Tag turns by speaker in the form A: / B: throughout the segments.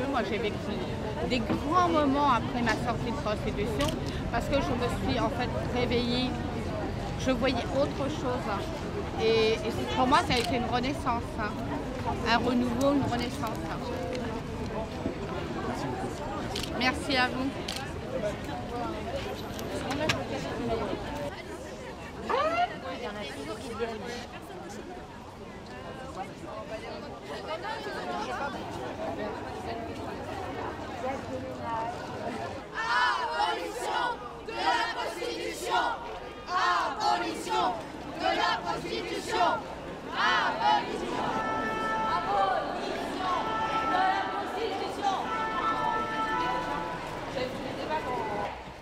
A: Moi, j'ai vécu des grands moments après ma sortie de prostitution parce que je me suis en fait réveillée, je voyais autre chose. Et pour moi, ça a été une renaissance, un renouveau, une renaissance. Merci à vous.
B: Il y en a toujours qui viennent.
C: Abolition de la prostitution! Abolition de la prostitution! Abolition! Abolition de la prostitution!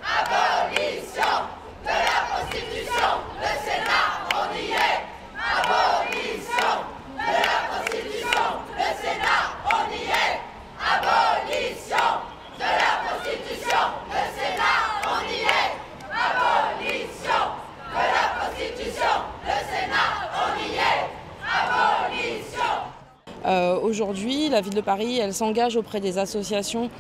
C: Abolition de la prostitution! Le Sénat, on y est! Abolition de la prostitution! Le Sénat, on y est! Abolition de la prostitution! Le Sénat, on y est! Abolition de la prostitution! Le Sénat, on y est! Abolition!
D: Aujourd'hui, la ville de Paris, elle s'engage auprès des associations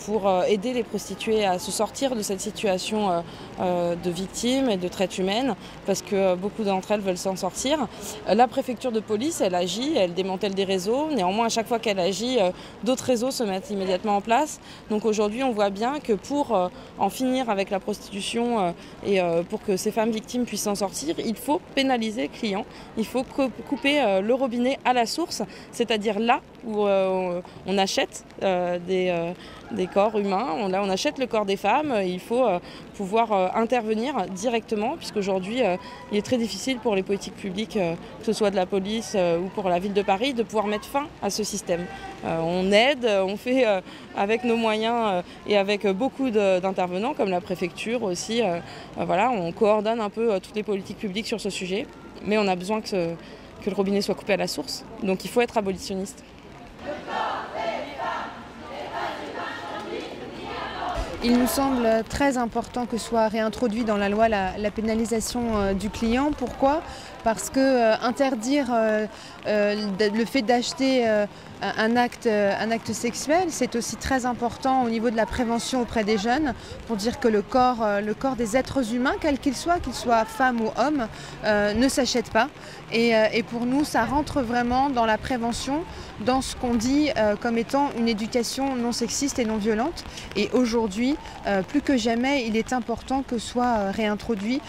D: pour aider les prostituées à se sortir de cette situation de victimes et de traite humaine, parce que beaucoup d'entre elles veulent s'en sortir. La préfecture de police, elle agit, elle démantèle des réseaux. Néanmoins, à chaque fois qu'elle agit, d'autres réseaux se mettent immédiatement en place. Donc aujourd'hui, on voit bien que pour en finir avec la prostitution et pour que ces femmes victimes puissent s'en sortir, il faut pénaliser le client. Il faut couper le robinet à la source, c'est-à-dire là où on achète des corps humains, là on achète le corps des femmes, il faut pouvoir intervenir directement, puisqu'aujourd'hui il est très difficile pour les politiques publiques, que ce soit de la police ou pour la ville de Paris, de pouvoir mettre fin à ce système. On aide, on fait avec nos moyens et avec beaucoup d'intervenants comme la préfecture aussi. Voilà, on coordonne un peu toutes les politiques publiques sur ce sujet, mais on a besoin que le robinet soit coupé à la source. Donc il faut être abolitionniste.
E: Il nous semble très important que soit réintroduit dans la loi la pénalisation du client. Pourquoi ? Parce que interdire le fait d'acheter un acte sexuel, c'est aussi très important au niveau de la prévention auprès des jeunes, pour dire que le corps des êtres humains, quels qu'ils soient femmes ou hommes, ne s'achète pas. Et pour nous, ça rentre vraiment dans la prévention, dans ce qu'on dit comme étant une éducation non sexiste et non violente. Et aujourd'hui, plus que jamais, il est important que soit réintroduit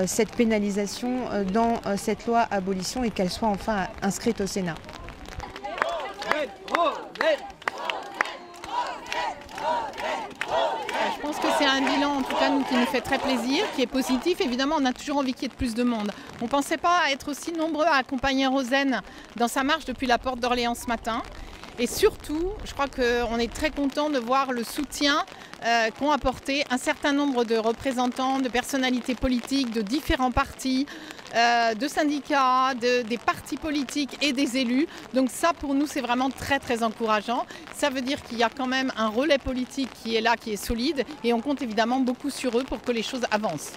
E: cette pénalisation dans cette loi abolition et qu'elle soit enfin inscrite au Sénat.
F: Je pense que c'est un bilan, en tout cas, qui nous fait très plaisir, qui est positif. Évidemment, on a toujours envie qu'il y ait plus de monde. On ne pensait pas être aussi nombreux à accompagner Rosen dans sa marche depuis la porte d'Orléans ce matin. Et surtout, je crois qu'on est très content de voir le soutien qu'ont apporté un certain nombre de représentants, de personnalités politiques, de différents partis, de syndicats, des partis politiques et des élus. Donc ça, pour nous, c'est vraiment très, très encourageant. Ça veut dire qu'il y a quand même un relais politique qui est là, qui est solide. Et on compte évidemment beaucoup sur eux pour que les choses avancent.